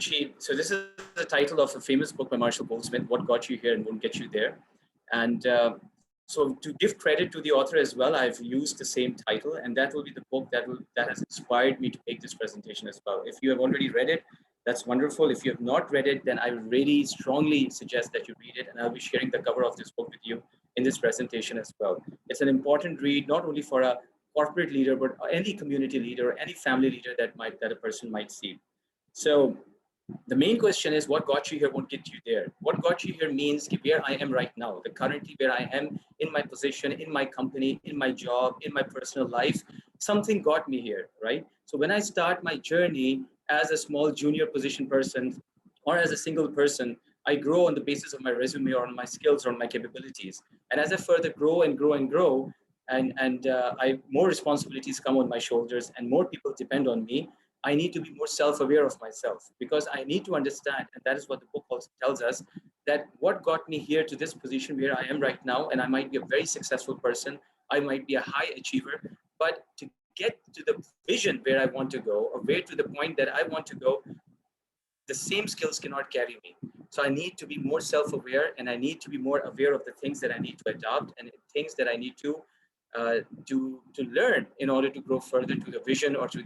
so this is the title of a famous book by Marshall Goldsmith, What Got You Here and Won't Get You There. And so to give credit to the author as well, I've used the same title, and that will be the book that has inspired me to make this presentation as well. If you have already read it, that's wonderful. If you have not read it, then I really strongly suggest that you read it, and I'll be sharing the cover of this book with you in this presentation as well. It's an important read, not only for a corporate leader, but any community leader, any family leader that a person might see. So the main question is, what got you here won't get you there. What got you here means where I am right now, the currently where I am in my position, in my company, in my job, in my personal life. Something got me here, right? So when I start my journey as a small junior position person or as a single person, I grow on the basis of my resume or on my skills or on my capabilities. And as I further grow and grow and grow, and more responsibilities come on my shoulders and more people depend on me, I need to be more self-aware of myself, because I need to understand, and that is what the book also tells us, that what got me here to this position where I am right now, and I might be a very successful person, I might be a high achiever, but to get to the vision where I want to go, or where to the point that I want to go, the same skills cannot carry me. So I need to be more self-aware, and I need to be more aware of the things that I need to adopt and things that I need to learn in order to grow further to the vision or to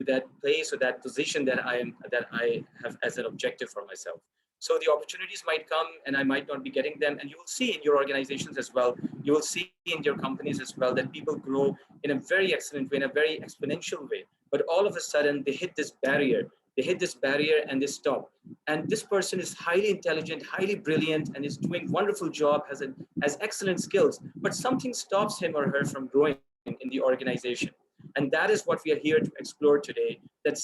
that place or that position that I have as an objective for myself. So the opportunities might come and I might not be getting them. And you will see in your organizations as well, you will see in your companies as well, that people grow in a very excellent way, in a very exponential way. But all of a sudden they hit this barrier. They hit this barrier and they stop. And this person is highly intelligent, highly brilliant, and is doing wonderful job, has excellent skills, but something stops him or her from growing in the organization. And that is what we are here to explore today, that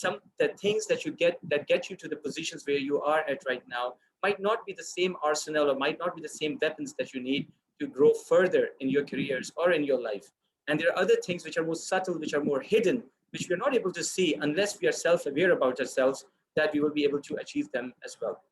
things that get you to the positions where you are at right now might not be the same arsenal or might not be the same weapons that you need to grow further in your careers or in your life. And there are other things which are more subtle, which are more hidden, which we are not able to see unless we are self-aware about ourselves, that we will be able to achieve them as well.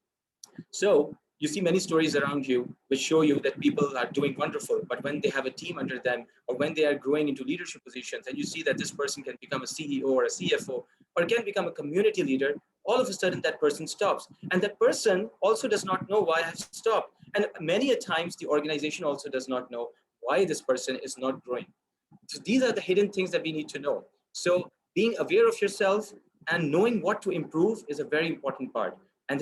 So you see many stories around you which show you that people are doing wonderful, but when they have a team under them or when they are growing into leadership positions and you see that this person can become a CEO or a CFO or can become a community leader, all of a sudden that person stops. And that person also does not know why I have stopped. And many a times the organization also does not know why this person is not growing. So these are the hidden things that we need to know. So being aware of yourself and knowing what to improve is a very important part. And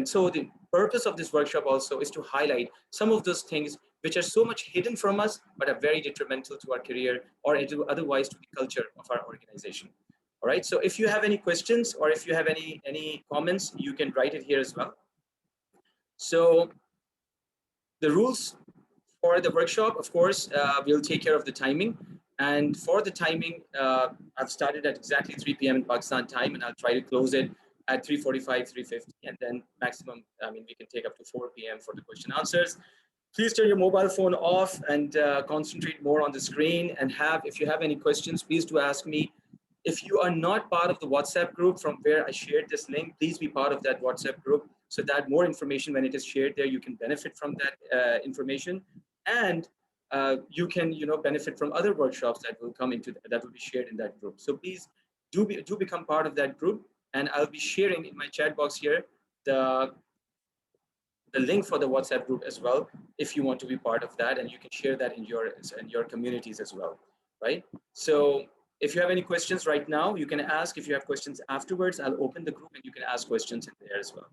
so the purpose of this workshop also is to highlight some of those things which are so much hidden from us, but are very detrimental to our career or otherwise to the culture of our organization. All right. So if you have any questions or if you have any comments, you can write it here as well. So the rules for the workshop, of course, we'll take care of the timing. And for the timing, I've started at exactly 3 p.m. in Pakistan time, and I'll try to close it at 3:45, 3:50, and then maximum, we can take up to 4 p.m. for the question answers. Please turn your mobile phone off and concentrate more on the screen. And if you have any questions, please do ask me. If you are not part of the WhatsApp group from where I shared this link, please be part of that WhatsApp group so that more information, when it is shared there, you can benefit from that information. And you can benefit from other workshops that will that will be shared in that group. So please do become part of that group, and I'll be sharing in my chat box here the link for the WhatsApp group as well, if you want to be part of that, and you can share that in your communities as well, right? So if you have any questions right now, you can ask. If you have questions afterwards, I'll open the group and you can ask questions in there as well.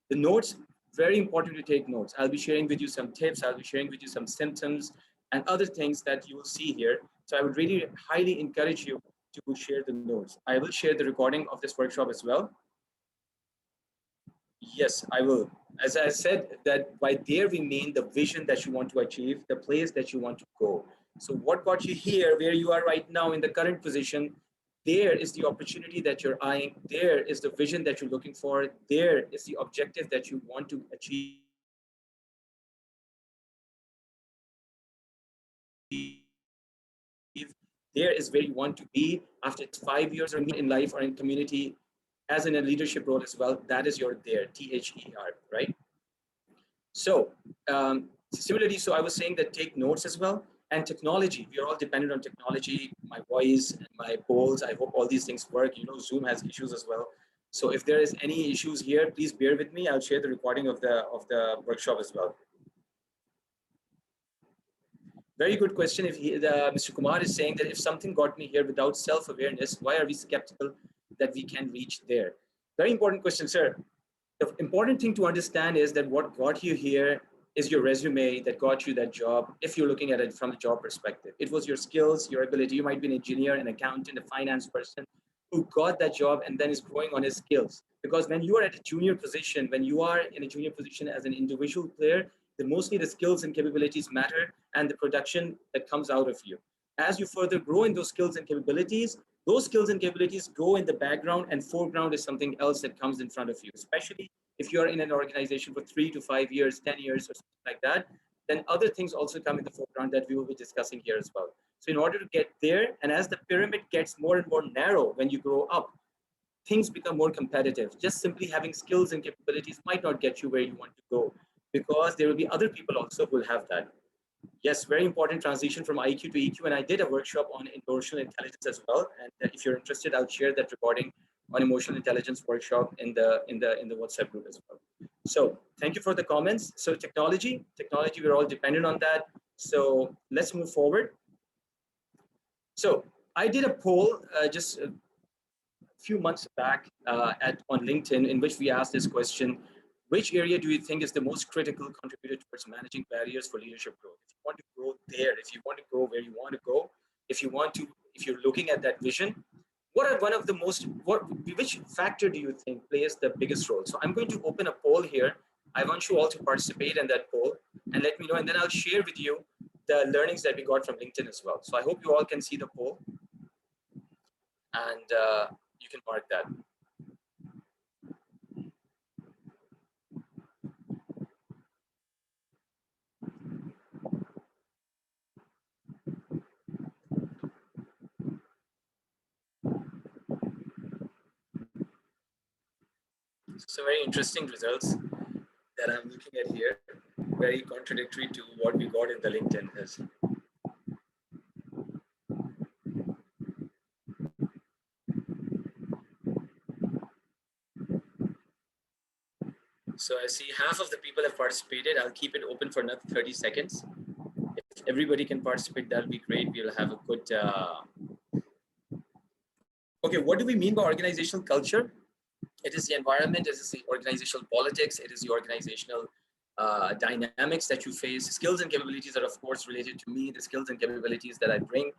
The notes, very important to take notes. I'll be sharing with you some tips. I'll be sharing with you some symptoms and other things that you will see here. So I would really highly encourage you to share the notes. I will share the recording of this workshop as well. Yes, I will. As I said, that by there we mean the vision that you want to achieve, the place that you want to go. So what got you here, where you are right now in the current position, there is the opportunity that you're eyeing. There is the vision that you're looking for. There is the objective that you want to achieve. There is where you want to be after 5 years or in life or in community, as in a leadership role as well. That is your there, THER, right? So similarly, so I was saying that take notes as well. And technology, we are all dependent on technology, my voice and my polls. I hope all these things work. Zoom has issues as well. So if there is any issues here, please bear with me. I'll share the recording of the workshop as well. Very good question. If Mr. Kumar is saying that if something got me here without self-awareness, why are we skeptical that we can reach there? Very important question, sir. The important thing to understand is that what got you here is your resume that got you that job. If you're looking at it from the job perspective, it was your skills, your ability. You might be an engineer, an accountant, a finance person who got that job and then is growing on his skills. Because when you are at a junior position, when you are in a junior position as an individual player, then mostly the skills and capabilities matter and the production that comes out of you. As you further grow in those skills and capabilities, those skills and capabilities go in the background and foreground is something else that comes in front of you, especially if you're in an organization for 3 to 5 years, 10 years or something like that, then other things also come in the foreground that we will be discussing here as well. So in order to get there, and as the pyramid gets more and more narrow when you grow up, things become more competitive. Just simply having skills and capabilities might not get you where you want to go because there will be other people also who will have that. Yes, very important transition from IQ to EQ. And I did a workshop on emotional intelligence as well. And if you're interested, I'll share that recording on emotional intelligence workshop in the WhatsApp group as well. So thank you for the comments. So technology, we're all dependent on that. So let's move forward. So I did a poll just a few months back on LinkedIn in which we asked this question: which area do you think is the most critical contributor towards managing barriers for leadership growth? If you want to grow there, if you want to go where you want to go, if you're looking at that vision, what are one of the which factor do you think plays the biggest role? So I'm going to open a poll here. I want you all to participate in that poll and let me know, and then I'll share with you the learnings that we got from LinkedIn as well. So I hope you all can see the poll and you can mark that. So very interesting results that I'm looking at here, very contradictory to what we got in the LinkedIn is. So I see half of the people have participated. I'll keep it open for another 30 seconds. If everybody can participate, that'll be great. We'll have a good... Okay, what do we mean by organizational culture? It is the environment, it is the organizational politics, it is the organizational dynamics that you face. Skills and capabilities are of course related to me, the skills and capabilities that I bring.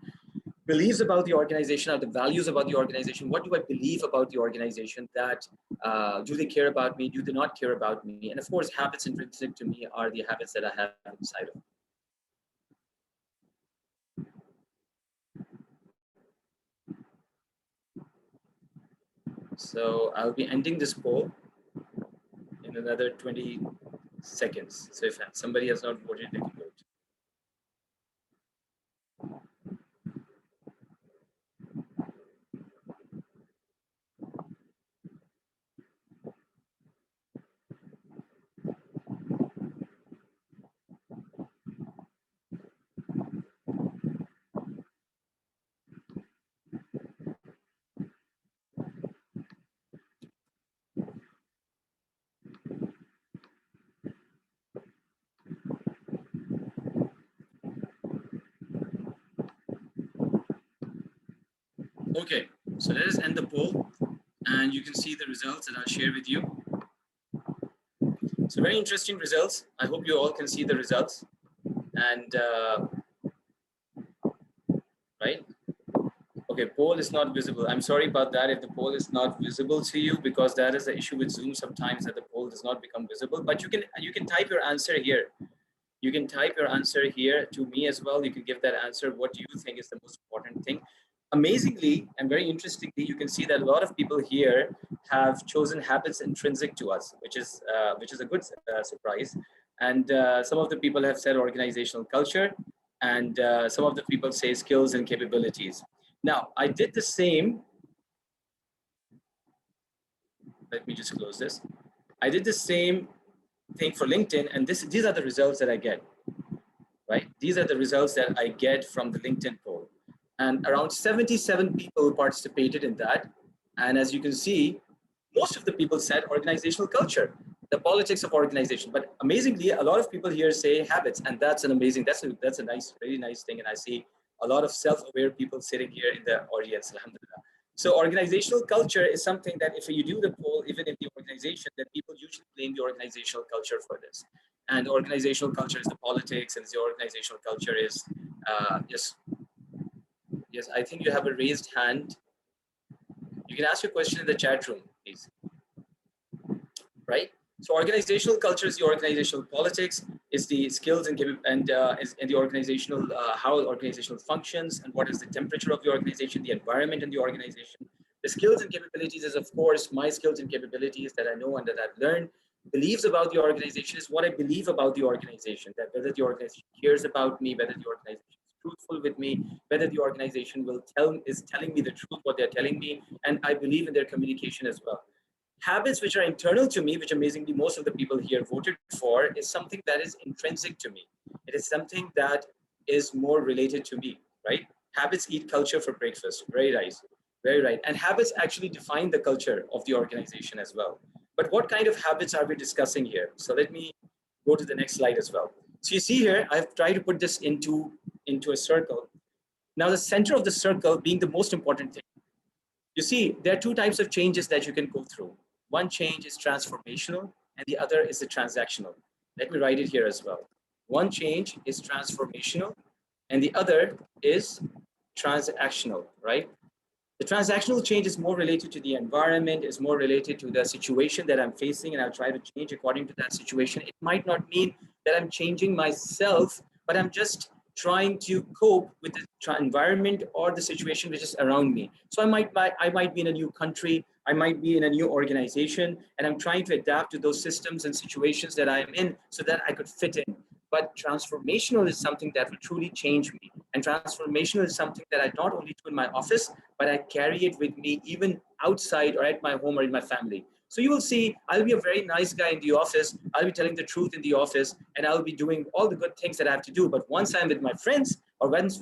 Beliefs about the organization are the values about the organization. What do I believe about the organization? That do they care about me? Do they not care about me? And of course, habits intrinsic to me are the habits that I have inside of me. So I'll be ending this poll in another 20 seconds. So if somebody has not voted, they can vote. Okay, so let us end the poll and you can see the results that I'll share with you. So very interesting results. I hope you all can see the results. And right? Okay, poll is not visible. I'm sorry about that if the poll is not visible to you, because that is the issue with Zoom sometimes, that the poll does not become visible. But you can type your answer here. You can type your answer here to me as well. You can give that answer. What do you think is the most important thing? Amazingly and very interestingly, you can see that a lot of people here have chosen habits intrinsic to us, which is a good surprise. And some of the people have said organizational culture, and some of the people say skills and capabilities. Now, I did the same. Let me just close this. I did the same thing for LinkedIn, and these are the results that I get, right? These are the results that I get from the LinkedIn poll. And around 77 people participated in that. And as you can see, most of the people said organizational culture, the politics of organization. But amazingly, a lot of people here say habits, and that's an amazing, that's a nice, very nice thing. And I see a lot of self-aware people sitting here in the audience, alhamdulillah. So organizational culture is something that if you do the poll, even in the organization, that people usually blame the organizational culture for this. And organizational culture is the politics, and the organizational culture is, yes, yes, I think you have a raised hand. You can ask your question in the chat room, please. Right? So organizational culture is the organizational politics, is the skills and the organizational, how organizational functions and what is the temperature of the organization, the environment in the organization. The skills and capabilities is, of course, my skills and capabilities that I know and that I've learned. Beliefs about the organization is what I believe about the organization, that whether the organization cares about me, whether the organization is truthful with me, whether the organization is telling me the truth, what they're telling me, and I believe in their communication as well. Habits which are internal to me, which amazingly most of the people here voted for, is something that is intrinsic to me. It is something that is more related to me, right? Habits eat culture for breakfast. Very nice. Very right. And habits actually define the culture of the organization as well. But what kind of habits are we discussing here? So let me go to the next slide as well. So you see here, I've tried to put this into a circle. Now the center of the circle being the most important thing. You see, there are two types of changes that you can go through. One change is transformational and the other is the transactional. Let me write it here as well. One change is transformational and the other is transactional, right? The transactional change is more related to the environment, is more related to the situation that I'm facing, and I'll try to change according to that situation. It might not mean that I'm changing myself, but I'm just trying to cope with the environment or the situation which is around me. So I might be in a new country, I might be in a new organization, and I'm trying to adapt to those systems and situations that I'm in so that I could fit in. But transformational is something that will truly change me. And transformational is something that I not only do in my office, but I carry it with me even outside or at my home or in my family. So you will see, I'll be a very nice guy in the office. I'll be telling the truth in the office, and I'll be doing all the good things that I have to do. But once I'm with my friends, or once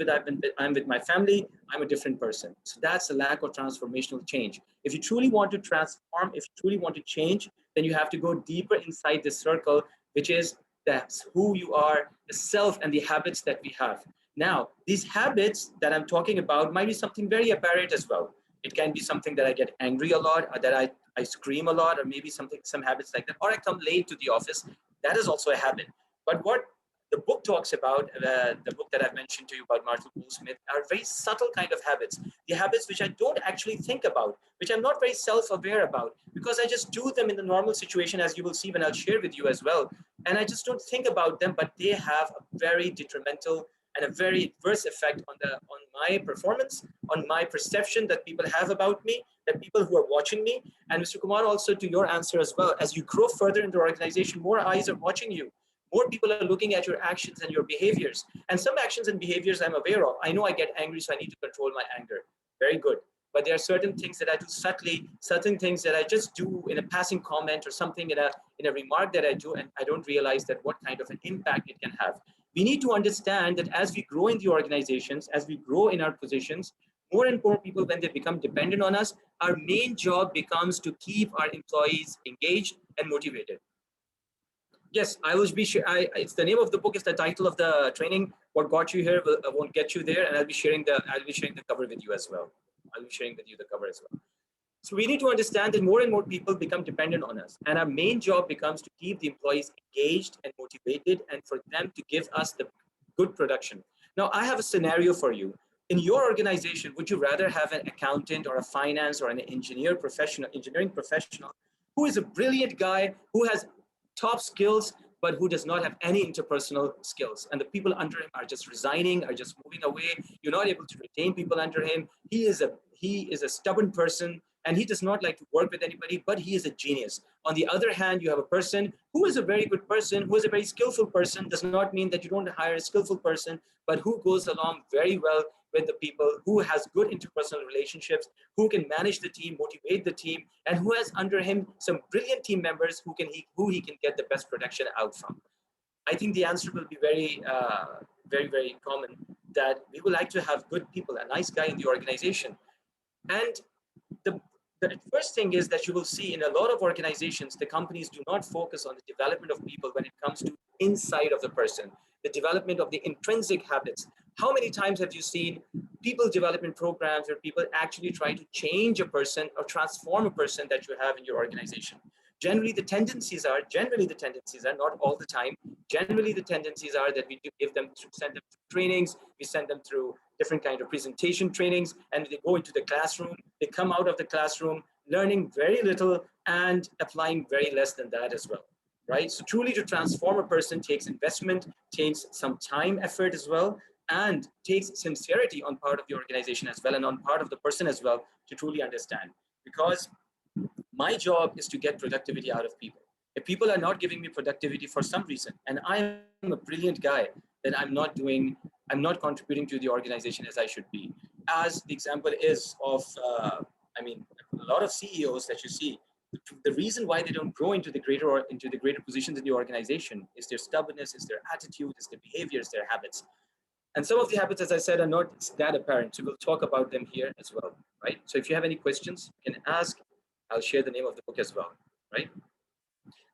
I'm with my family, I'm a different person. So that's a lack of transformational change. If you truly want to transform, if you truly want to change, then you have to go deeper inside this circle, which is that's who you are, the self, and the habits that we have. Now, these habits that I'm talking about might be something very apparent as well. It can be something that I get angry a lot, or that I scream a lot, or maybe some habits like that, or I come late to the office. That is also a habit. But what the book talks about, the book that I've mentioned to you about Marshall Goldsmith, are very subtle kind of habits. The habits which I don't actually think about, which I'm not very self-aware about, because I just do them in the normal situation, as you will see when I'll share with you as well. And I just don't think about them, but they have a very detrimental and a very adverse effect on my performance, on my perception that people have about me, that people who are watching me. And Mr. Kumar, also to your answer as well, as you grow further in the organization, more eyes are watching you. More people are looking at your actions and your behaviors. And some actions and behaviors I'm aware of. I know I get angry, so I need to control my anger. Very good. But there are certain things that I do subtly, certain things that I just do in a passing comment or something in a remark that I do, and I don't realize that what kind of an impact it can have. We need to understand that as we grow in the organizations, as we grow in our positions, more and more people, when they become dependent on us, our main job becomes to keep our employees engaged and motivated. Yes, I will be sure. It's the name of the book is the title of the training. What got you here won't get you there, and I'll be sharing the cover with you as well. I'll be sharing with you the cover as well. So we need to understand that more and more people become dependent on us, and our main job becomes to keep the employees engaged and motivated, and for them to give us the good production. Now, I have a scenario for you. In your organization, would you rather have an accountant or a finance or an engineering professional, who is a brilliant guy, who has top skills, but who does not have any interpersonal skills, and the people under him are just resigning, are just moving away? You're not able to retain people under him. He is a stubborn person, and he does not like to work with anybody, but he is a genius. On the other hand, you have a person who is a very good person, who is a very skillful person. Does not mean that you don't hire a skillful person, but who goes along very well with the people, who has good interpersonal relationships, who can manage the team, motivate the team, and who has under him some brilliant team members who he can get the best production out from. I think the answer will be very, very common, that we would like to have good people, a nice guy in the organization. And the the first thing is that you will see in a lot of organizations, the companies do not focus on the development of people when it comes to inside of the person, the development of the intrinsic habits. How many times have you seen people development programs where people actually try to change a person or transform a person that you have in your organization? Generally, the tendencies are, not all the time, generally the tendencies are that we give them, send them through trainings, we send them through different kind of presentation trainings, and they go into the classroom, they come out of the classroom learning very little and applying very less than that as well, right? So truly to transform a person takes investment, takes some time, effort as well, and takes sincerity on part of the organization as well, and on part of the person as well, to truly understand. Because my job is to get productivity out of people. If people are not giving me productivity for some reason, and I am a brilliant guy, then I'm not contributing to the organization as I should be. As the example is of, I mean, a lot of CEOs that you see, the reason why they don't grow into the greater positions in the organization is their stubbornness, is their attitude, is their behaviors, their habits. And some of the habits, as I said, are not that apparent. So we'll talk about them here as well, right? So if you have any questions, you can ask. I'll share the name of the book as well, right?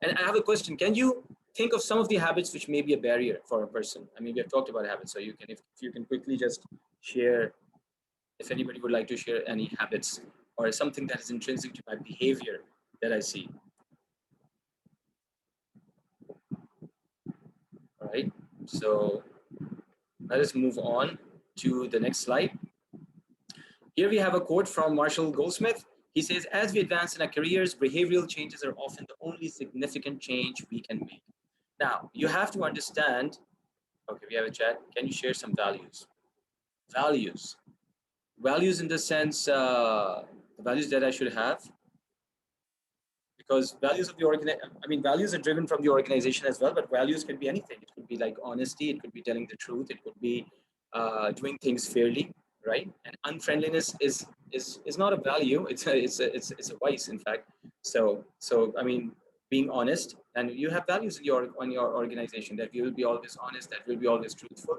And I have a question. Can you think of some of the habits which may be a barrier for a person? I mean, we have talked about habits, so you can, if you can quickly just share, if anybody would like to share any habits or something that is intrinsic to my behavior that I see. All right, so let us move on to the next slide. Here we have a quote from Marshall Goldsmith. He says, as we advance in our careers, behavioral changes are often the only significant change we can make. Now, you have to understand, okay, we have a chat. Can you share some values? Values. Values in the sense, the values that I should have. Because values of the values are driven from the organization as well, but values can be anything. It could be like honesty, it could be telling the truth, it could be doing things fairly, right? And unfriendliness is not a value, it's a vice, in fact. So I mean, being honest, and you have values in your organization, that you will be always honest, that will be always truthful.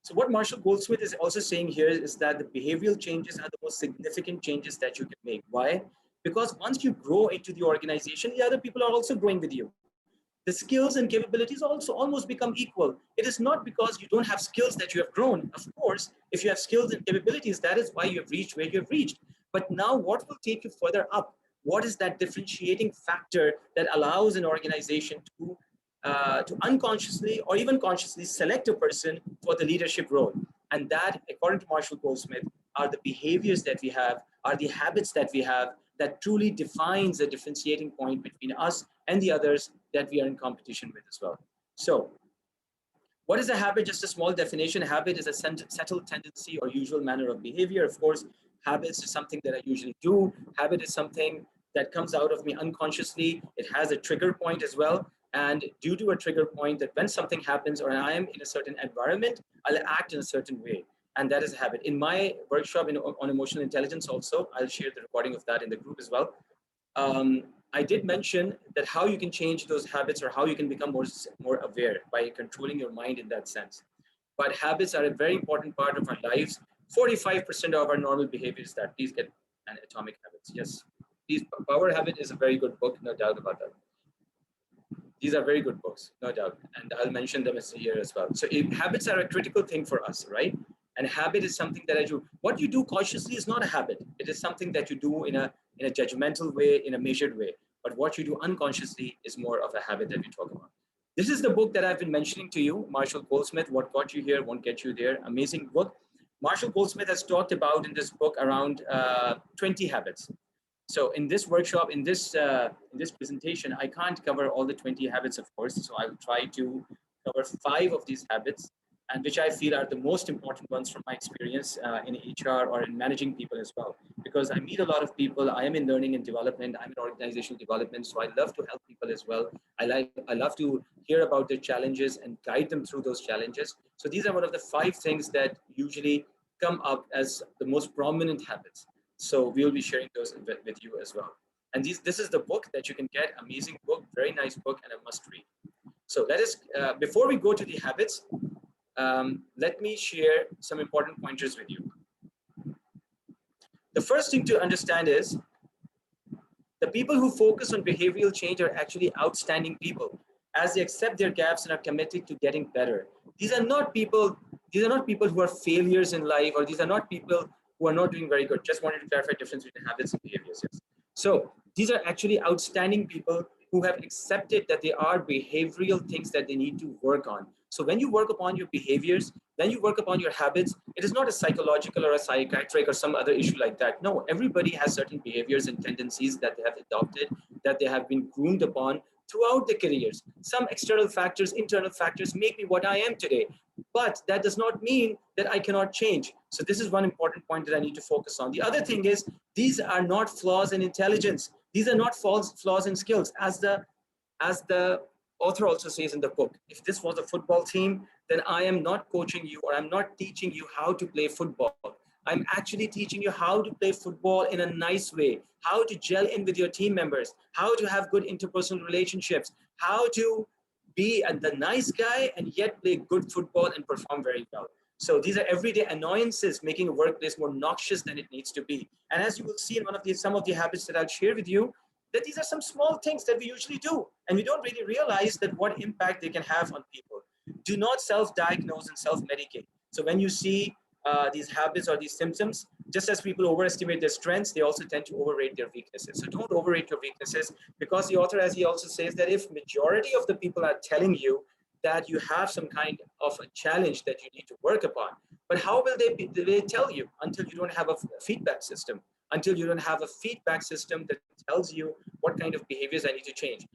So what Marshall Goldsmith is also saying here is that the behavioral changes are the most significant changes that you can make. Why? Because once you grow into the organization, the other people are also growing with you. The skills and capabilities also almost become equal. It is not because you don't have skills that you have grown. Of course, if you have skills and capabilities, that is why you have reached where you have reached. But now what will take you further up? What is that differentiating factor that allows an organization to unconsciously or even consciously select a person for the leadership role? And that, according to Marshall Goldsmith, are the behaviors that we have, are the habits that we have, that truly defines the differentiating point between us and the others that we are in competition with as well. So what is a habit? Just a small definition. Habit is a settled tendency or usual manner of behavior. Of course, habits is something that I usually do. Habit is something that comes out of me unconsciously. It has a trigger point as well. And due to a trigger point, that when something happens or I am in a certain environment, I'll act in a certain way. And that is a habit. In my workshop on emotional intelligence also, I'll share the recording of that in the group as well. I did mention that how you can change those habits or how you can become more aware by controlling your mind in that sense. But habits are a very important part of our lives. 45% of our normal behavior is that. Please get an Atomic Habits. Yes, Power Habit is a very good book, no doubt about that. These are very good books, no doubt. And I'll mention them here as well. So habits are a critical thing for us, right? And habit is something that I do. What you do consciously is not a habit. It is something that you do in a judgmental way, in a measured way. But what you do unconsciously is more of a habit that we talk about. This is the book that I've been mentioning to you, Marshall Goldsmith, What Got You Here Won't Get You There. Amazing book. Marshall Goldsmith has talked about in this book around 20 habits. So in this workshop, in this presentation, I can't cover all the 20 habits, of course. So I will try to cover 5 of these habits, and which I feel are the most important ones from my experience in HR or in managing people as well. Because I meet a lot of people, I am in learning and development, I'm in organizational development, so I love to help people as well. I love to hear about their challenges and guide them through those challenges. So these are one of the 5 things that usually come up as the most prominent habits. So we will be sharing those with you as well. And this is the book that you can get, amazing book, very nice book, and a must read. So let us, before we go to the habits, let me share some important pointers with you. The first thing to understand is The people who focus on behavioral change are actually outstanding people, as they accept their gaps and are committed to getting better. These are not people, these are not people who are failures in life, or these are not people who are not doing very good. Just wanted to clarify the difference between habits and behaviors. Yes. So these are actually outstanding people who have accepted that there are behavioral things that they need to work on. So when you work upon your behaviors, when you work upon your habits, it is not a psychological or a psychiatric or some other issue like that. No, everybody has certain behaviors and tendencies that they have adopted, that they have been groomed upon throughout their careers. Some external factors, internal factors make me what I am today, but that does not mean that I cannot change. So this is one important point that I need to focus on. The other thing is, these are not flaws in intelligence. These are not flaws in skills. As the author also says in the book, if this was a football team, then I am not coaching you, or I'm not teaching you how to play football. I'm actually teaching you how to play football in a nice way, how to gel in with your team members, how to have good interpersonal relationships, how to be the nice guy and yet play good football and perform very well. So these are everyday annoyances making a workplace more noxious than it needs to be. And as you will see in some of the habits that I'll share with you, that these are some small things that we usually do, and we don't really realize that what impact they can have on people. Do not self-diagnose and self-medicate. So when you see these habits or these symptoms, just as people overestimate their strengths, they also tend to overrate their weaknesses. So don't overrate your weaknesses, because the author, as he also says, that if majority of the people are telling you that you have some kind of a challenge that you need to work upon, but how will they tell you until you don't have a feedback system, until you don't have a feedback system that tells you what kind of behaviors I need to change.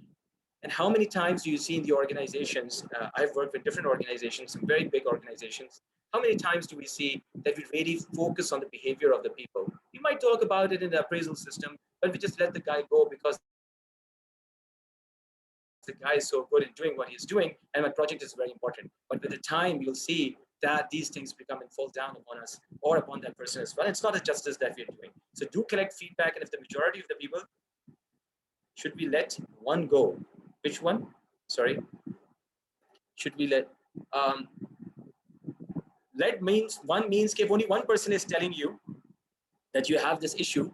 And how many times do you see in the organizations, I've worked with different organizations, some very big organizations, how many times do we see that we really focus on the behavior of the people? We might talk about it in the appraisal system, but we just let the guy go because the guy is so good in doing what he's doing, and my project is very important. But with the time, you'll see that these things become and fall down upon us or upon that person as well. It's not a justice that we're doing. So do collect feedback, and if the majority of the people, should we let one go? Which one? Sorry. Should we um, let means one means if only one person is telling you that you have this issue,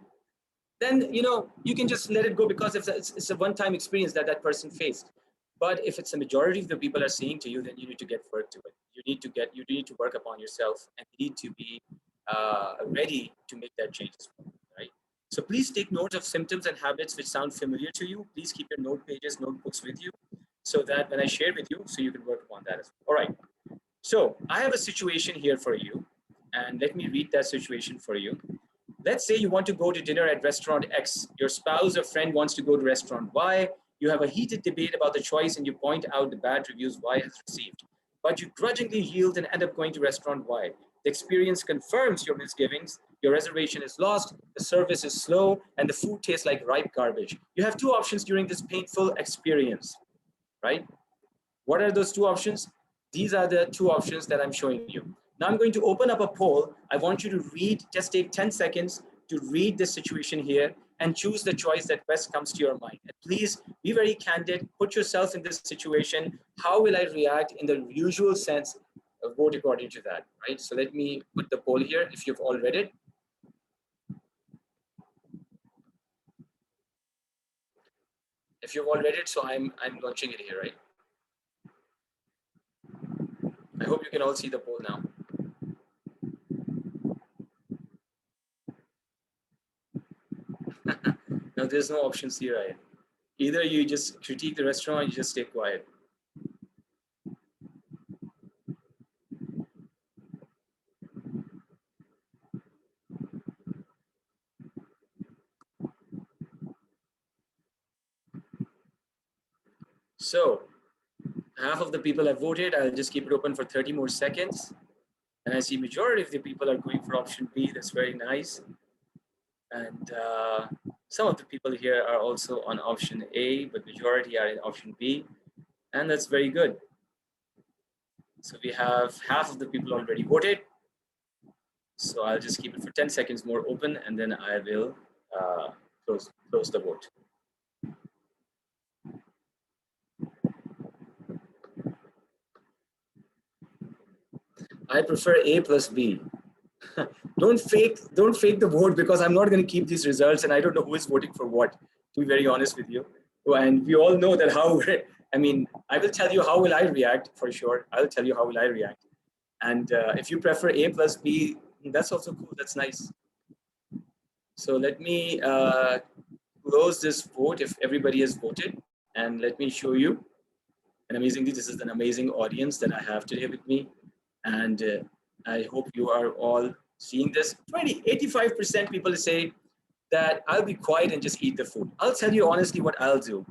then you can just let it go, because it's a one-time experience that person faced. But if it's a majority of the people are saying to you, then you need to get work to it. You need to work upon yourself, and you need to be ready to make that change as well, right? So please take note of symptoms and habits which sound familiar to you. Please keep your note pages, notebooks with you, so that when I share with you, so you can work upon that as well. All right. So I have a situation here for you, and let me read that situation for you. Let's say you want to go to dinner at restaurant X. Your spouse or friend wants to go to restaurant Y. You have a heated debate about the choice, and you point out the bad reviews Y has received. But you grudgingly yield and end up going to restaurant Y. The experience confirms your misgivings. Your reservation is lost, the service is slow, and the food tastes like ripe garbage. You have two options during this painful experience, right? What are those two options? These are the two options that I'm showing you. Now I'm going to open up a poll. I want you to read, just take 10 seconds to read this situation here and choose the choice that best comes to your mind. And please be very candid, put yourself in this situation. How will I react in the usual sense? Vote according to that, right? So let me put the poll here if you've all read it. If you've all read it, so I'm launching it here, right? I hope you can all see the poll now. No, there's no options here, right? Either you just critique the restaurant or you just stay quiet. So half of the people have voted. I'll just keep it open for 30 more seconds. And I see majority of the people are going for option B. That's very nice. And some of the people here are also on option A, but majority are in option B. And that's very good. So we have half of the people already voted. So I'll just keep it for 10 seconds more open, and then I will close the vote. I prefer A plus B. don't fake the vote, because I'm not going to keep these results and I don't know who is voting for what, to be very honest with you. And we all know that how, I mean, I will tell you how will I react for sure. I'll tell you how will I react. And if you prefer A plus B, that's also cool. That's nice. So let me close this vote if everybody has voted. And let me show you. And amazingly, this is an amazing audience that I have today with me. And I hope you are all seeing this. 85% people say that I'll be quiet and just eat the food. I'll tell you honestly what I'll do.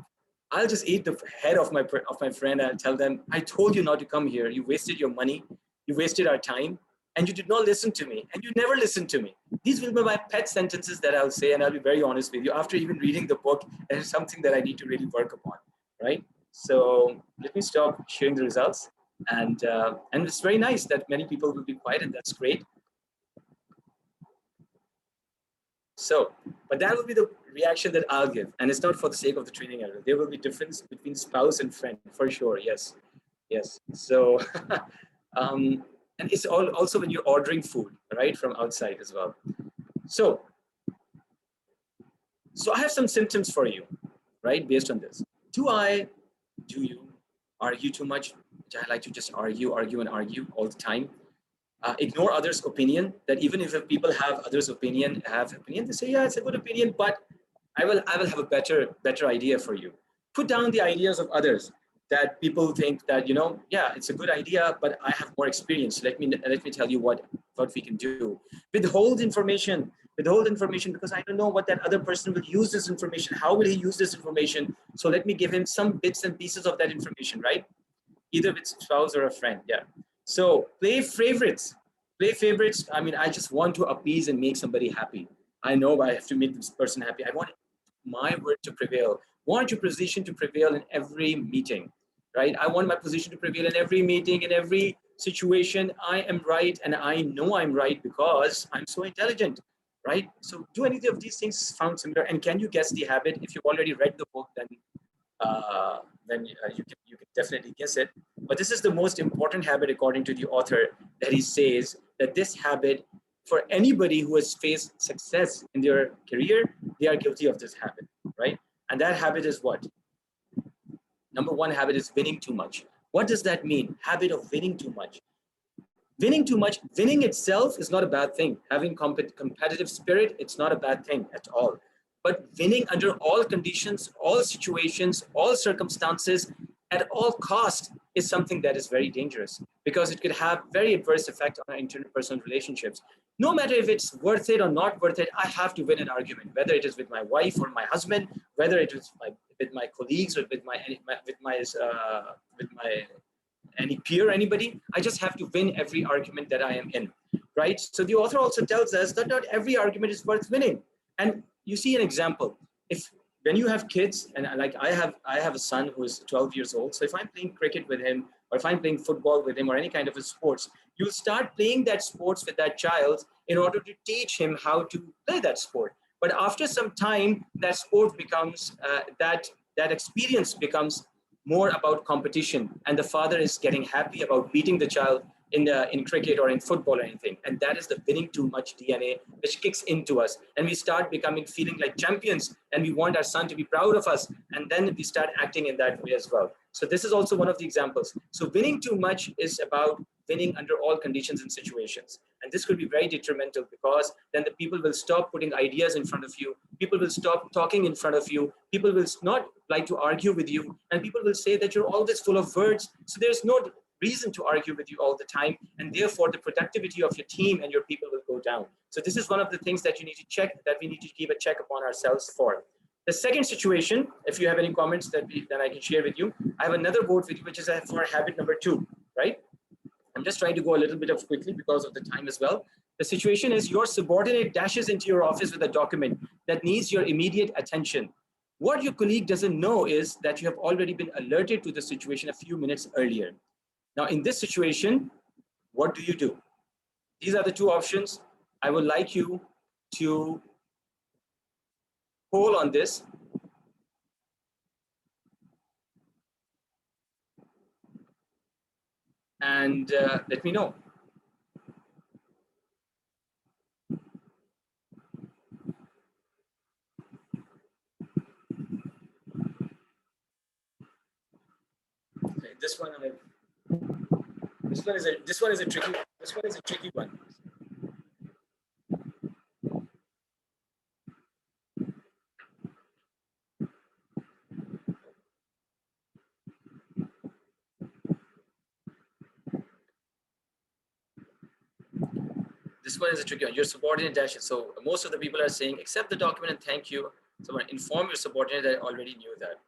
I'll just eat the head of my friend. I'll tell them, I told you not to come here. You wasted your money. You wasted our time. And you did not listen to me. And you never listened to me. These will be my pet sentences that I'll say. And I'll be very honest with you. After even reading the book, it is something that I need to really work upon, right? So let me stop sharing the results. And it's very nice that many people will be quiet, and that's great. So, but that will be the reaction that I'll give. And it's not for the sake of the training error. There will be difference between spouse and friend, for sure. Yes. Yes. So, and it's also when you're ordering food, right, from outside as well. So I have some symptoms for you, right, based on this. Do you argue too much? I like to just argue all the time. Ignore others' opinion. That even if people have others' opinion, they say, yeah, it's a good opinion, but I will have a better idea for you. Put down the ideas of others that people think that, yeah, it's a good idea, but I have more experience. Let me tell you what we can do. Withhold information because I don't know what that other person will use this information. How will he use this information? So let me give him some bits and pieces of that information, right? Either with spouse or a friend, yeah. So play favorites. I mean, I just want to appease and make somebody happy. I know I have to make this person happy. I want my word to prevail. Want your position to prevail in every meeting, right? I want my position to prevail in every meeting, in every situation. I am right, and I know I'm right because I'm so intelligent, right? So do any of these things sound similar? And can you guess the habit? If you've already read the book, then you can definitely guess it. But this is the most important habit according to the author, that he says that this habit, for anybody who has faced success in their career, they are guilty of this habit, right? And that habit is what? Number one habit is winning too much. What does that mean? Habit of winning too much. Winning itself is not a bad thing. Having competitive spirit, it's not a bad thing at all. But winning under all conditions, all situations, all circumstances, at all cost is something that is very dangerous, because it could have very adverse effect on our interpersonal relationships. No matter if it's worth it or not worth it, I have to win an argument, whether it is with my wife or my husband, whether it is with my colleagues or with my any peer, anybody. I just have to win every argument that I am in, right? So the author also tells us that not every argument is worth winning. And you see an example. If when you have kids, and like I have a son who is 12 years old. So if I'm playing cricket with him, or if I'm playing football with him, or any kind of a sports, you'll start playing that sports with that child in order to teach him how to play that sport. But after some time, that sport becomes that experience becomes more about competition, and the father is getting happy about beating the child in cricket or in football or anything. And that is the winning too much DNA, which kicks into us, and we start feeling like champions, and we want our son to be proud of us, and then we start acting in that way as well. So this is also one of the examples. So winning too much is about winning under all conditions and situations. And this could be very detrimental, because then the people will stop putting ideas in front of you. People will stop talking in front of you. People will not like to argue with you. And people will say that you're always full of words. So there's no reason to argue with you all the time. And therefore, the productivity of your team and your people will go down. So this is one of the things that you need to check, that we need to keep a check upon ourselves for. The second situation, if you have any comments that I can share with you, I have another vote with you, which is for habit number 2, right? I'm just trying to go a little bit of quickly because of the time as well. The situation is your subordinate dashes into your office with a document that needs your immediate attention. What your colleague doesn't know is that you have already been alerted to the situation a few minutes earlier. Now, in this situation, what do you do? These are the two options. I would like you to poll on this. And let me know. this one is a tricky one. This one is a tricky one. Your subordinate dash. So most of the people are saying, accept the document and thank you. Someone inform your subordinate that I already knew that.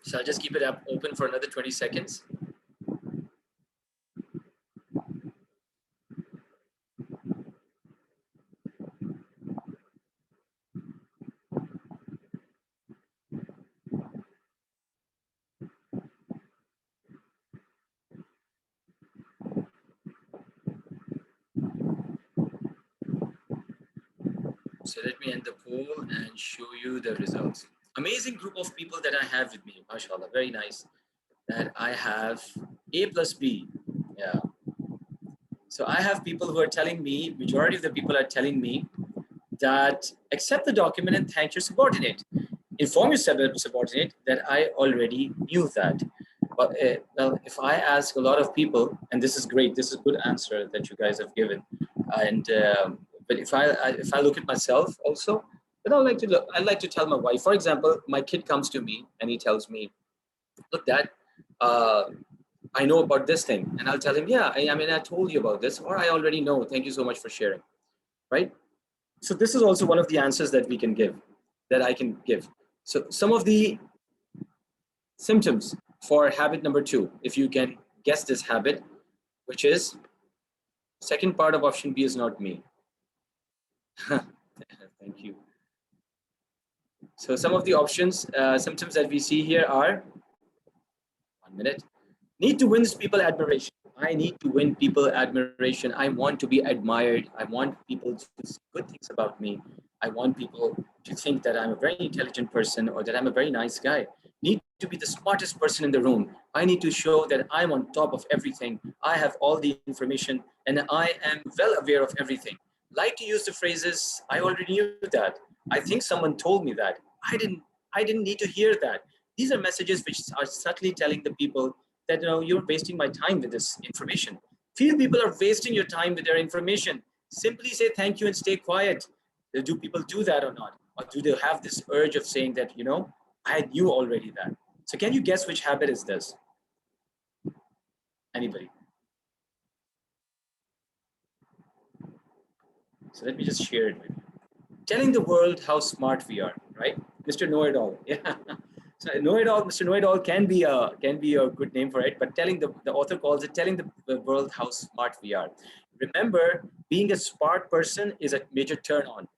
So I'll just keep it up open for another 20 seconds. So let me end the poll and show you the results. Amazing group of people that I have with me, mashallah, very nice. That I have A plus B, yeah. So I have people who are telling me, majority of the people are telling me that accept the document and thank your subordinate. Inform your subordinate that I already knew that. But well, if I ask a lot of people, and this is great, this is a good answer that you guys have given, and but if I look at myself also, then I like to tell my wife. For example, my kid comes to me and he tells me, "Look, Dad, I know about this thing," and I'll tell him, "Yeah, I mean, I told you about this, or I already know. Thank you so much for sharing." Right? So this is also one of the answers that we can give, that I can give. So some of the symptoms for habit number 2, if you can guess this habit, which is second part of option B is not me. Thank you. So some of the options, symptoms that we see here are, 1 minute, need to win people admiration. I need to win people admiration. I want to be admired. I want people to say good things about me. I want people to think that I'm a very intelligent person or that I'm a very nice guy. Need to be the smartest person in the room. I need to show that I'm on top of everything. I have all the information and I am well aware of everything. Like to use the phrases, I already knew that. I think someone told me that. I didn't need to hear that. These are messages which are subtly telling the people that, you're wasting my time with this information. Few people are wasting your time with their information. Simply say thank you and stay quiet. Do people do that or not? Or do they have this urge of saying that, I knew already that? So can you guess which habit is this? Anybody? So let me just share it with you. Telling the world how smart we are, right? Mr. Know-it-all. Yeah. So Know-it-all, Mr. Know-it-all can be a good name for it, but the author calls it telling the world how smart we are. Remember, being a smart person is a major turn on,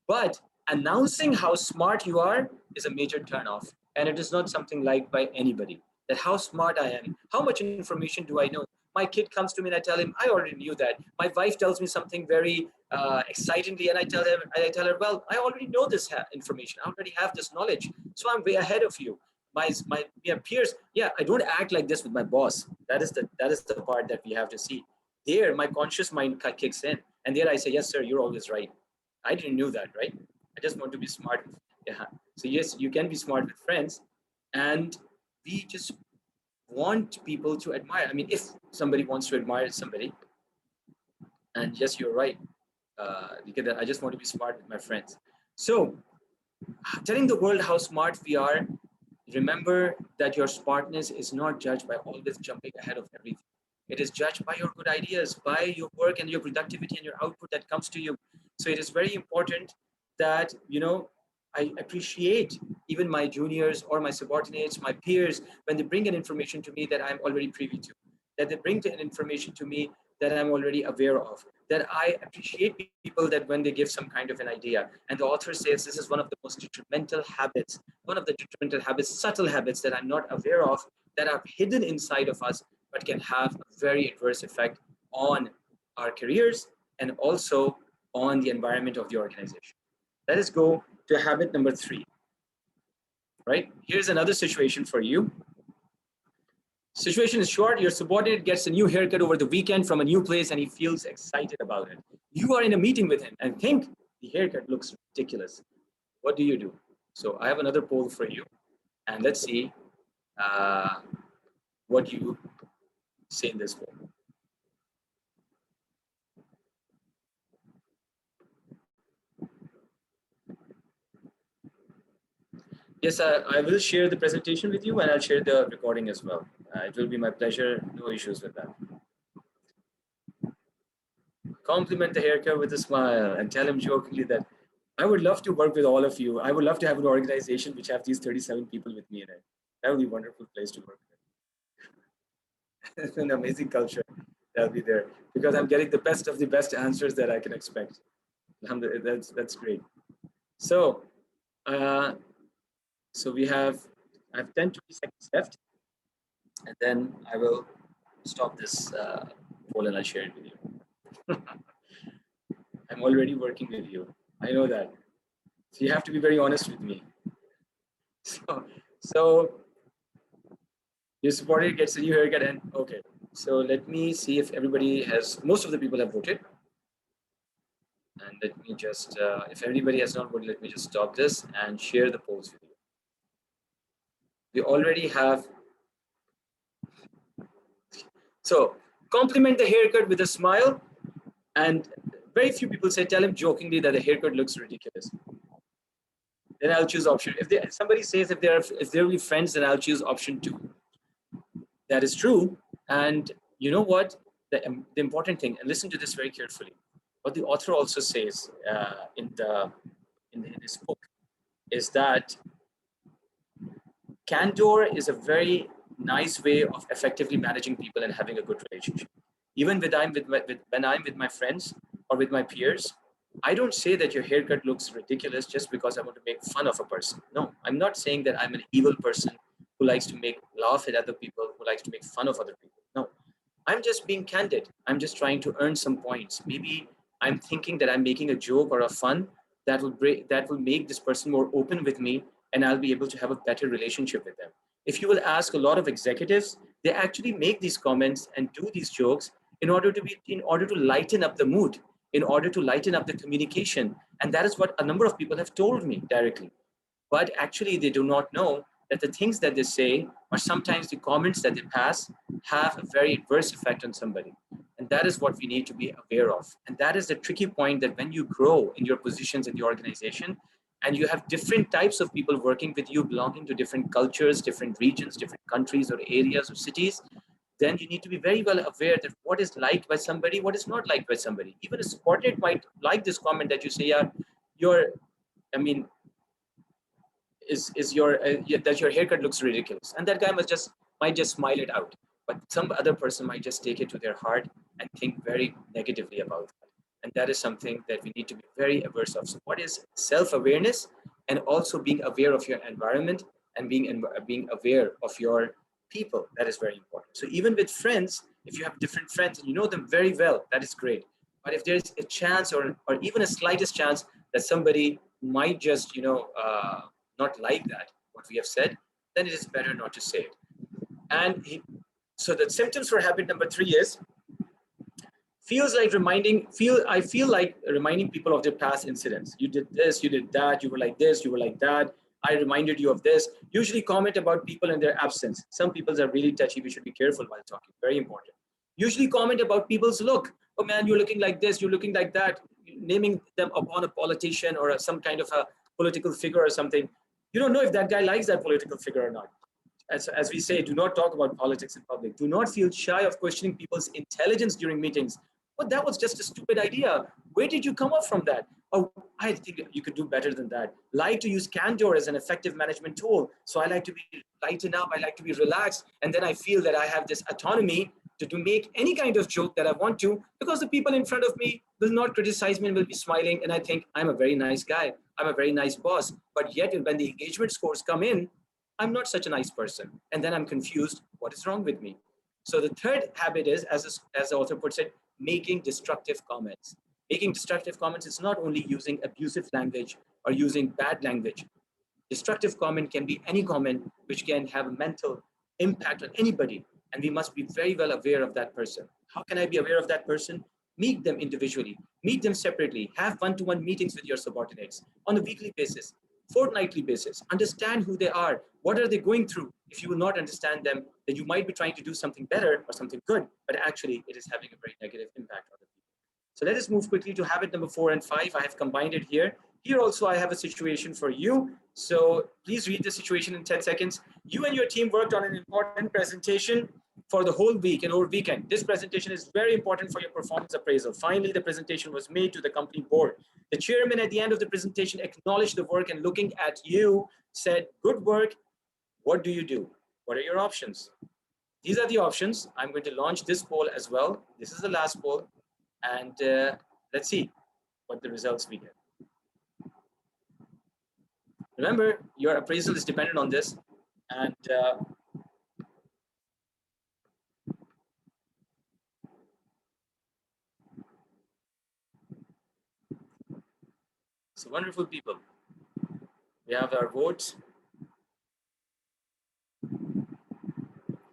but announcing how smart you are is a major turn off. And it is not something liked by anybody. That how smart I am, how much information do I know? My kid comes to me and I tell him, I already knew that. My wife tells me something very excitingly, and I tell her, well, I already know this information. I already have this knowledge, so I'm way ahead of you. My peers, yeah, I don't act like this with my boss. That is the part that we have to see. There, my conscious mind kicks in, and there I say, yes, sir, you're always right. I didn't know that, right? I just want to be smart. Yeah. So yes, you can be smart with friends, and we just want people to admire. I mean, if somebody wants to admire somebody, and yes, you're right. Because I just want to be smart with my friends. So telling the world how smart we are, remember that your smartness is not judged by always jumping ahead of everything. It is judged by your good ideas, by your work and your productivity and your output that comes to you. So it is very important that, I appreciate even my juniors or my subordinates, my peers, when they bring an information to me that I'm already privy to, that they bring an information to me that I'm already aware of, that I appreciate people that when they give some kind of an idea. And the author says this is one of the most detrimental habits, subtle habits that I'm not aware of, that are hidden inside of us, but can have a very adverse effect on our careers and also on the environment of the organization. Let us go to habit number 3. Right? Here's another situation for you. Situation is short. Your subordinate gets a new haircut over the weekend from a new place and he feels excited about it. You are in a meeting with him and think the haircut looks ridiculous. What do you do? So I have another poll for you, and let's see uh, what you say in this poll. Yes, I will share the presentation with you, and I'll share the recording as well. It will be my pleasure. No issues with that. Compliment the haircut with a smile and tell him jokingly that I would love to work with all of you. I would love to have an organization which have these 37 people with me in it. That would be a wonderful place to work with. It's an amazing culture that'll be there because I'm getting the best of the best answers that I can expect. That's great. So, uh, so I have 10, 20 seconds left, and then I will stop this poll and I'll share it with you. I'm already working with you. I know that. So you have to be very honest with me. So your supporter gets a new haircut, and okay. So let me see if everybody has. Most of the people have voted, and let me just. If everybody has not voted, let me just stop this and share the polls with you. We already have. So compliment the haircut with a smile, and very few people say tell him jokingly that the haircut looks ridiculous. Then I'll choose option. If somebody says if there will be friends, then I'll choose option 2. That is true. And you know what? The important thing, and listen to this very carefully. What the author also says in this book is that candor is a very nice way of effectively managing people and having a good relationship. Even when I'm with my friends or with my peers, I don't say that your haircut looks ridiculous just because I want to make fun of a person. No, I'm not saying that I'm an evil person who likes to laugh at other people, who likes to make fun of other people. No, I'm just being candid. I'm just trying to earn some points. Maybe I'm thinking that I'm making a joke or a fun that will make this person more open with me, and I'll be able to have a better relationship with them. If you will ask a lot of executives, they actually make these comments and do these jokes in order to lighten up the mood, in order to lighten up the communication. And that is what a number of people have told me directly. But actually, they do not know that the things that they say or sometimes the comments that they pass have a very adverse effect on somebody. And that is what we need to be aware of. And that is the tricky point, that when you grow in your positions in the organization and you have different types of people working with you, belonging to different cultures, different regions, different countries or areas or cities, then you need to be very well aware that what is liked by somebody, what is not liked by somebody. Even a subordinate might like this comment that you say, yeah, that your haircut looks ridiculous, and that guy might just smile it out, but some other person might just take it to their heart and think very negatively about that. And that is something that we need to be very averse of. So what is self-awareness, and also being aware of your environment and being aware of your people? That is very important. So even with friends, if you have different friends and you know them very well, that is great. But if there's a chance or even a slightest chance that somebody might just not like that, what we have said, then it is better not to say it. And so the symptoms for habit number 3 is I feel like reminding people of their past incidents. You did this, you did that, you were like this, you were like that. I reminded you of this. Usually comment about people in their absence. Some people are really touchy. We should be careful while talking. Very important. Usually comment about people's look. Oh man, you're looking like this, you're looking like that. Naming them upon a politician or some kind of a political figure or something. You don't know if that guy likes that political figure or not. As we say, do not talk about politics in public. Do not feel shy of questioning people's intelligence during meetings. But that was just a stupid idea. Where did you come up from that? Oh, I think you could do better than that. Like to use candor as an effective management tool. So I like to be lighten up. I like to be relaxed. And then I feel that I have this autonomy to make any kind of joke that I want to, because the people in front of me will not criticize me and will be smiling. And I think I'm a very nice guy. I'm a very nice boss. But yet when the engagement scores come in, I'm not such a nice person. And then I'm confused. What is wrong with me? So the third habit is, as the author puts it, making destructive comments. Making destructive comments is not only using abusive language or using bad language. Destructive comment can be any comment which can have a mental impact on anybody. And we must be very well aware of that person. How can I be aware of that person? Meet them individually, meet them separately, have one-to-one meetings with your subordinates on a weekly basis, fortnightly basis. Understand who they are, what are they going through. If you will not understand them, then you might be trying to do something better or something good, but actually it is having a very negative impact on the people. So let us move quickly to habit number 4 and 5. I have combined it here. Here also I have a situation for you. So please read the situation in 10 seconds. You and your team worked on an important presentation for the whole week and over weekend. This presentation is very important for your performance appraisal. Finally, the presentation was made to the company board. The chairman at the end of the presentation acknowledged the work and looking at you said, good work. What do you do? What are your options? These are the options. I'm going to launch this poll as well. This is the last poll. And let's see what the results we get. Remember, your appraisal is dependent on this. And so wonderful people. We have our votes.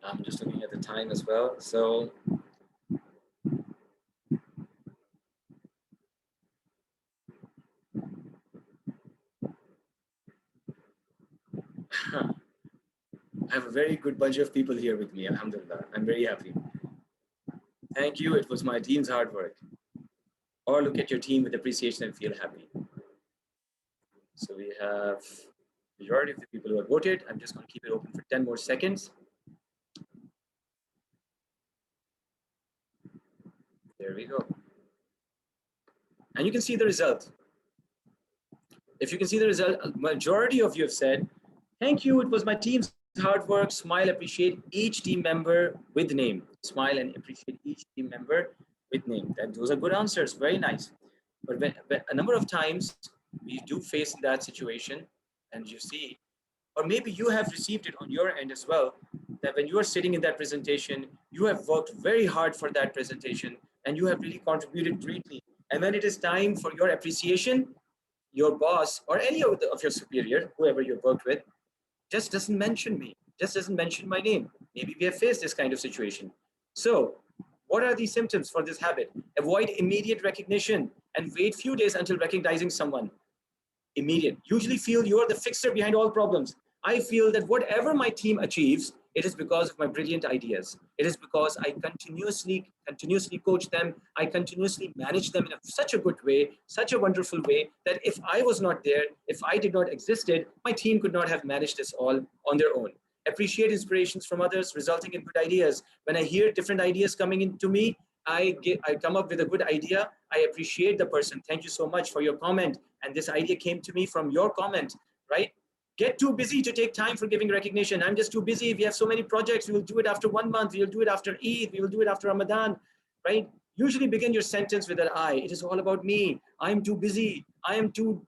I'm just looking at the time as well. So I have a very good bunch of people here with me, alhamdulillah. I'm very happy. Thank you. It was my team's hard work. Or look at your team with appreciation and feel happy. So we have the majority of the people who have voted. I'm just going to keep it open for 10 more seconds. There we go. And you can see the result. If you can see the result, a majority of you have said, thank you, it was my team's hard work. Smile, appreciate each team member with name. Smile and appreciate each team member with name. Those are good answers, very nice. But when a number of times we do face that situation and you see, or maybe you have received it on your end as well, that when you are sitting in that presentation, you have worked very hard for that presentation and you have really contributed greatly. And when it is time for your appreciation, your boss or any of your superior, whoever you've worked with, just doesn't mention me, just doesn't mention my name. Maybe we have faced this kind of situation. So what are the symptoms for this habit? Avoid immediate recognition and wait few days until recognizing someone. Immediate. Usually feel you are the fixer behind all problems. I feel that whatever my team achieves, it is because of my brilliant ideas. It is because I continuously coach them. I continuously manage them in such a good way, such a wonderful way, that if I was not there, if I did not existed, my team could not have managed this all on their own. Appreciate inspirations from others, resulting in good ideas. When I hear different ideas coming into me, I come up with a good idea. I appreciate the person. Thank you so much for your comment. And this idea came to me from your comment, right? Get too busy to take time for giving recognition. I'm just too busy. We have so many projects. We will do it after 1 month. We will do it after Eid. We will do it after Ramadan, right? Usually begin your sentence with an I. It is all about me. I'm too busy. I'm too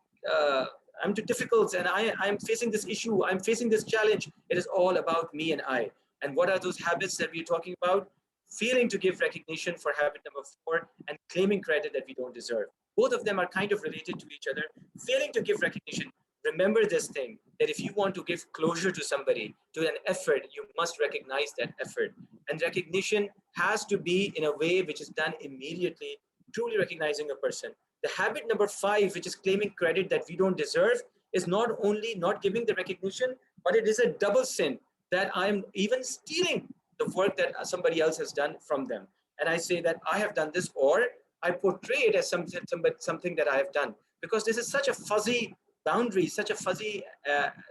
difficult. And I'm facing this issue. I'm facing this challenge. It is all about me and I. And what are those habits that we're talking about? Failing to give recognition for habit number 4 and claiming credit that we don't deserve. Both of them are kind of related to each other. Failing to give recognition. Remember this thing, that if you want to give closure to somebody, to an effort, you must recognize that effort. And recognition has to be in a way which is done immediately, truly recognizing a person. The habit number 5, which is claiming credit that we don't deserve, is not only not giving the recognition, but it is a double sin that I'm even stealing the work that somebody else has done from them. And I say that I have done this, or I portray it as something that I have done, because this is such a fuzzy boundary, such a fuzzy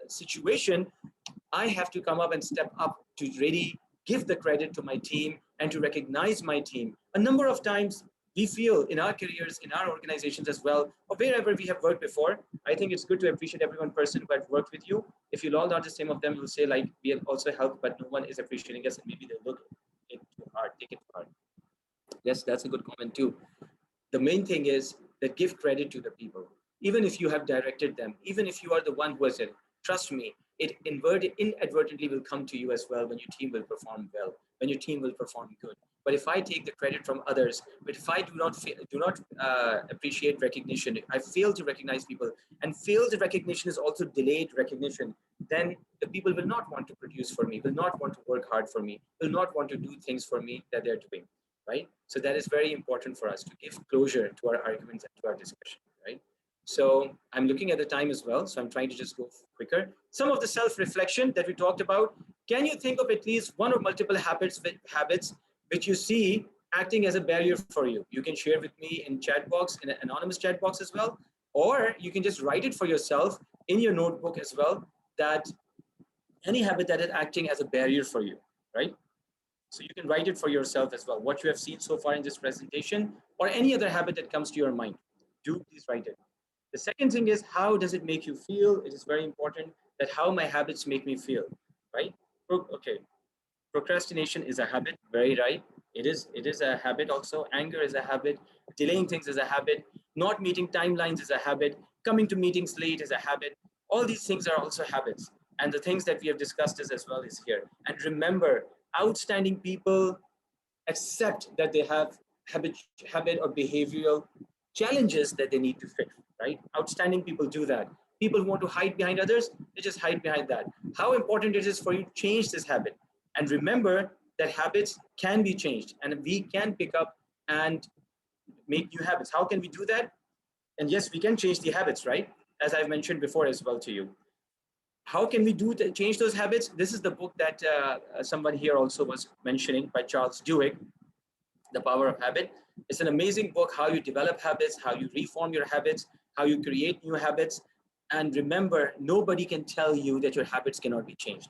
situation. I have to come up and step up to really give the credit to my team and to recognize my team. A number of times we feel in our careers, in our organizations as well, or wherever we have worked before, I think it's good to appreciate every one person who has worked with you. If you'll all not the same of them, you'll say like, we have also helped, but no one is appreciating us, and maybe they'll look it too hard, take it too hard. Yes, that's a good comment too. The main thing is that give credit to the people. Even if you have directed them, even if you are the one who has it, trust me, it inadvertently will come to you as well when your team will perform well, when your team will perform good. But if I take the credit from others, but if I do not appreciate recognition, I fail to recognize people, and failed recognition is also delayed recognition, then the people will not want to produce for me, will not want to work hard for me, will not want to do things for me that they're doing, right? So that is very important for us to give closure to our arguments and to our discussion, right? So I'm looking at the time as well, so I'm trying to just go quicker. Some of the self-reflection that we talked about. Can you think of at least one or multiple habits which you see acting as a barrier for you? You can share with me in chat box, in an anonymous chat box as well, or you can just write it for yourself in your notebook as well, that any habit that is acting as a barrier for you, right? So you can write it for yourself as well, what you have seen so far in this presentation, or any other habit that comes to your mind. Do please write it. The second thing is, how does it make you feel? It is very important that how my habits make me feel, right? Okay, procrastination is a habit, very right. It is a habit also. Anger is a habit. Delaying things is a habit. Not meeting timelines is a habit. Coming to meetings late is a habit. All these things are also habits. And the things that we have discussed is as well is here. And remember, outstanding people accept that they have habit or behavioral challenges that they need to fix, right? Outstanding people do that. People who want to hide behind others, they just hide behind that. How important it is for you to change this habit. And remember that habits can be changed and we can pick up and make new habits. How can we do that? And yes, we can change the habits, right? As I've mentioned before as well to you. How can we change those habits? This is the book that someone here also was mentioning by Charles Duhigg, The Power of Habit. It's an amazing book, how you develop habits, how you reform your habits, how you create new habits. And remember, nobody can tell you that your habits cannot be changed.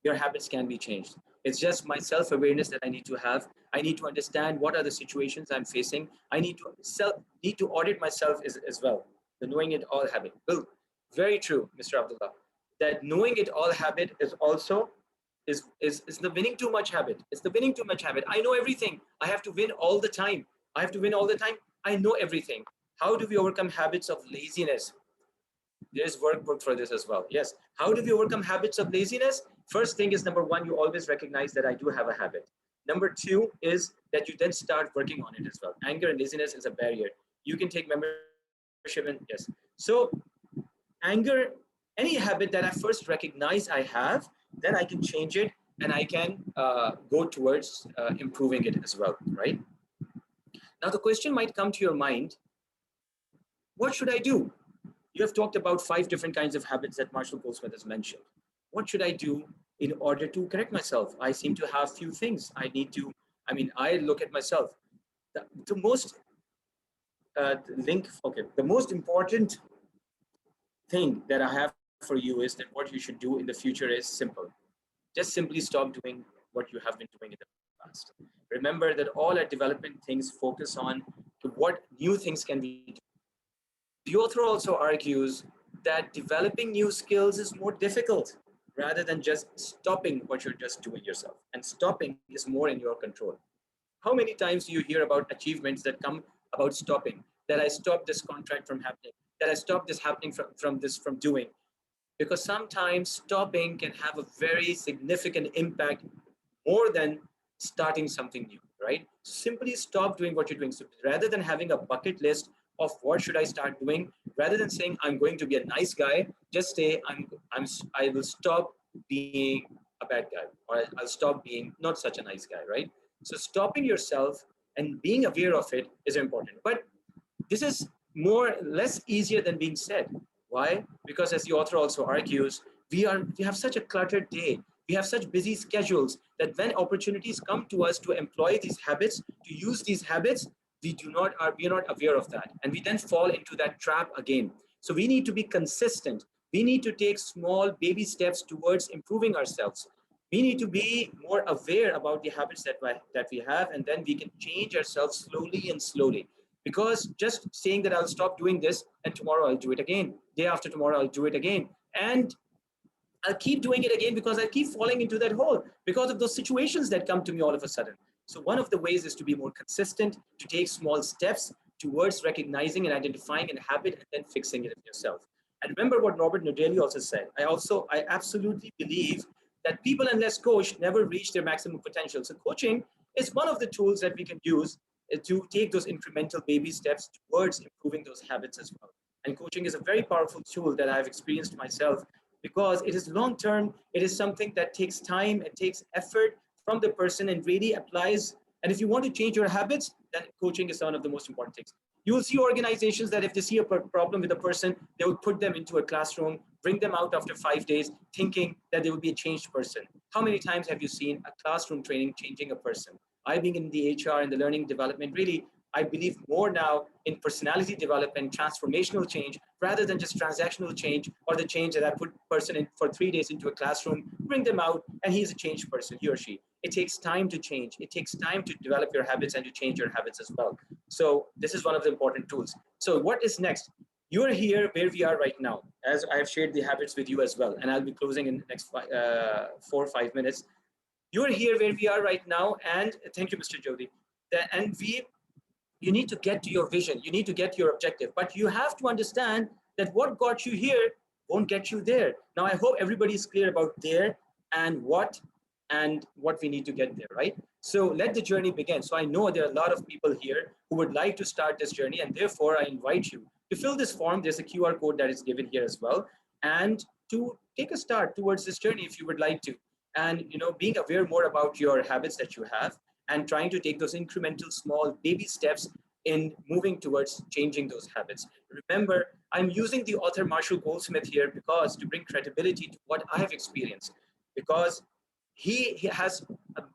Your habits can be changed. It's just my self-awareness that I need to have. I need to understand what are the situations I'm facing. I need to audit myself as well. The knowing it all habit. Well, very true, Mr. Abdullah. That knowing it all habit is also is the winning too much habit. It's the winning too much habit. I know everything. I have to win all the time. I have to win all the time. I know everything. How do we overcome habits of laziness? There's workbook for this as well. Yes. How do we overcome habits of laziness? First thing is, number one, you always recognize that I do have a habit. Number two is that you then start working on it as well. Anger and laziness is a barrier. You can take membership in, yes. So anger, any habit that I first recognize I have, then I can change it and I can go towards improving it as well, right? Now the question might come to your mind, what should I do? You have talked about 5 different kinds of habits that Marshall Goldsmith has mentioned. What should I do in order to correct myself? I seem to have few things. I look at myself. The most the most important thing that I have for you is that what you should do in the future is simple. Just simply stop doing what you have been doing in the past. Remember that all our development things focus on what new things can we do. The author also argues that developing new skills is more difficult rather than just stopping what you're just doing yourself. And stopping is more in your control. How many times do you hear about achievements that come about stopping? That I stopped this contract from happening, that I stopped this happening from doing. Because sometimes stopping can have a very significant impact more than starting something new, right? Simply stop doing what you're doing. So rather than having a bucket list of what should I start doing, rather than saying I'm going to be a nice guy, just say I will stop being a bad guy, or I'll stop being not such a nice guy, right? So stopping yourself and being aware of it is important. But this is less easier than being said. Why? Because as the author also argues, we have such a cluttered day. We have such busy schedules that when opportunities come to us to employ these habits, to use these habits, we are not aware of that. And we then fall into that trap again. So we need to be consistent. We need to take small baby steps towards improving ourselves. We need to be more aware about the habits that we have, and then we can change ourselves slowly and slowly. Because just saying that I'll stop doing this and tomorrow I'll do it again, day after tomorrow I'll do it again, and I'll keep doing it again because I keep falling into that hole because of those situations that come to me all of a sudden. So one of the ways is to be more consistent, to take small steps towards recognizing and identifying a habit and then fixing it yourself. And remember what Robert Nodelli also said. I absolutely believe that people unless coached never reach their maximum potential. So coaching is one of the tools that we can use to take those incremental baby steps towards improving those habits as well. And coaching is a very powerful tool that I've experienced myself because it is long-term. It is something that takes time, it takes effort from the person and really applies And if you want to change your habits, then coaching is one of the most important things. You will see organizations that if they see a problem with a person, they will put them into a classroom, bring them out after 5 days, thinking that they will be a changed person. How many times have you seen a classroom training changing a person? I being in the HR and the learning development, really, I believe more now in personality development, transformational change, rather than just transactional change or the change that I put person in for 3 days into a classroom, bring them out, and he's a changed person, he or she. It takes time to change. It takes time to develop your habits and to change your habits as well. So this is one of the important tools. So what is next? You're here where we are right now, as I have shared the habits with you as well, and I'll be closing in the next 4 or 5 minutes. You're here where we are right now, and thank you, Mr. Jody. And you need to get to your vision, you need to get to your objective, but you have to understand that what got you here won't get you there. Now, I hope everybody is clear about there and what we need to get there, right? So let the journey begin. So I know there are a lot of people here who would like to start this journey, and therefore I invite you to fill this form. There's a QR code that is given here as well, and to take a start towards this journey if you would like to. And being aware more about your habits that you have, and trying to take those incremental small baby steps in moving towards changing those habits. Remember, I'm using the author Marshall Goldsmith here because to bring credibility to what I have experienced, because he has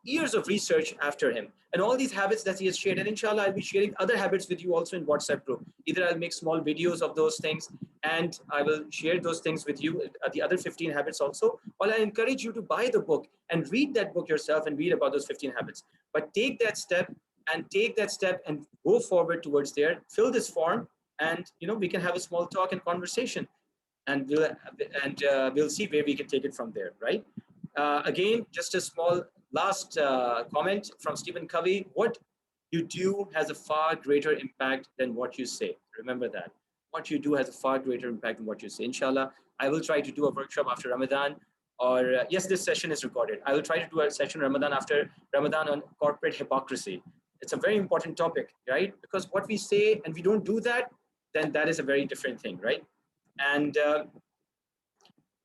years of research after him, and all these habits that he has shared. And inshallah, I'll be sharing other habits with you also in WhatsApp group. Either I'll make small videos of those things and I will share those things with you, the other 15 habits also, or I encourage you to buy the book and read that book yourself and read about those 15 habits. But take that step and go forward towards there. Fill this form, and we can have a small talk and conversation, and we'll see where we can take it from there, right? Again, just a small last comment from Stephen Covey. What you do has a far greater impact than what you say. Remember that. What you do has a far greater impact than what you say. Inshallah, I will try to do a workshop after Ramadan, or yes, this session is recorded. I will try to do a session Ramadan after Ramadan on corporate hypocrisy. It's a very important topic, right? Because what we say and we don't do that, then that is a very different thing, right? And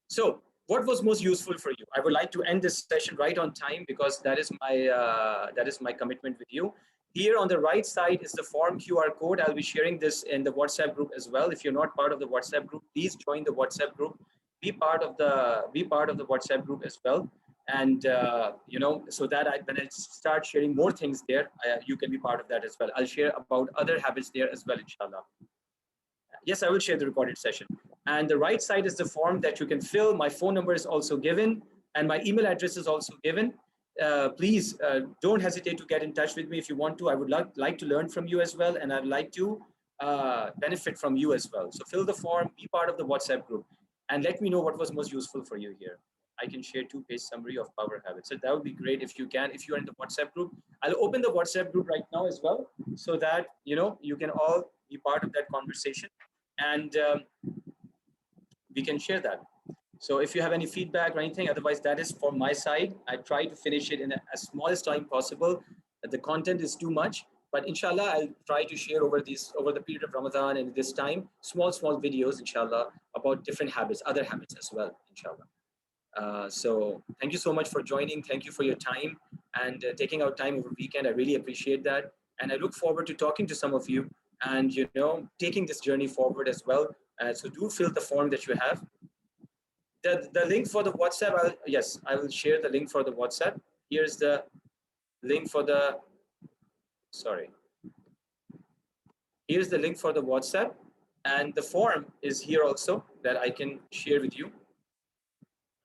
so what was most useful for you? I would like to end this session right on time, because that is my commitment with you. Here on the right side is the form QR code. I'll be sharing this in the WhatsApp group as well. If you're not part of the WhatsApp group, please join the WhatsApp group. Be part of the WhatsApp group as well. And so that when I start sharing more things there, you can be part of that as well. I'll share about other habits there as well, inshallah. Yes, I will share the recorded session. And the right side is the form that you can fill. My phone number is also given, and my email address is also given. Please don't hesitate to get in touch with me if you want to. I would like to learn from you as well, and I'd like to benefit from you as well. So fill the form, be part of the WhatsApp group, and let me know what was most useful for you here. I can share 2-page summary of power habits. So that would be great if you can. If you are in the WhatsApp group, I'll open the WhatsApp group right now as well, so that you can all be part of that conversation, and we can share that. So if you have any feedback or anything, otherwise that is from my side. I try to finish it in as smallest time possible. The content is too much, but inshallah, I'll try to share over the period of Ramadan and this time, small videos, inshallah, about different habits, other habits as well, inshallah. So thank you so much for joining. Thank you for your time and taking out time over weekend. I really appreciate that. And I look forward to talking to some of you and, taking this journey forward as well. So do fill the form that you have. The link for the WhatsApp, I will share the link for the WhatsApp. Here's the link for the, here's the link for the WhatsApp, and the form is here also that I can share with you,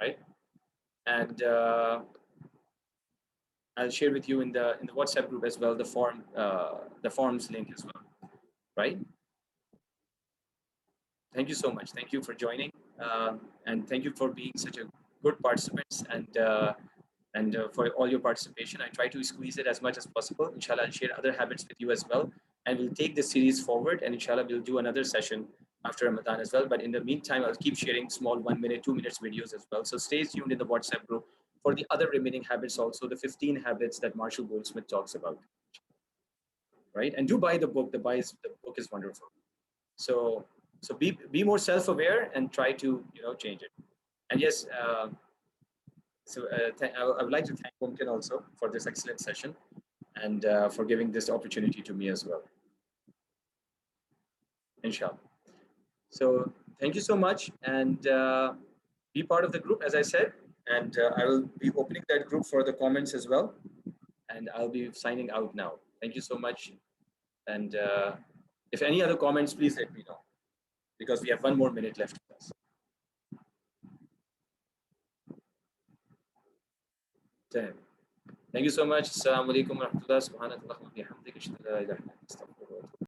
right? And I'll share with you in the WhatsApp group as well, the forms link as well, right? Thank you so much. Thank you for joining, and thank you for being such a good participants, and for all your participation. I try to squeeze it as much as possible. Inshallah, I'll share other habits with you as well, and we'll take this series forward. And inshallah, we'll do another session after Ramadan as well. But in the meantime, I'll keep sharing small 1 minute, 2 minutes videos as well. So stay tuned in the WhatsApp group for the other remaining habits, also the 15 habits that Marshall Goldsmith talks about, right? And do buy the book. The book is wonderful. So be more self-aware and try to change it. And yes, I would like to thank Mumkin also for this excellent session. and for giving this opportunity to me as well. Inshallah. So thank you so much, and be part of the group, as I said, and I will be opening that group for the comments as well, and I'll be signing out now. Thank you so much, and if any other comments, please let me know, because we have 1 more minute left with us. Thank you so much. Assalamu alaikum wa rahmatullah. Subhanakallah wa bihamdika.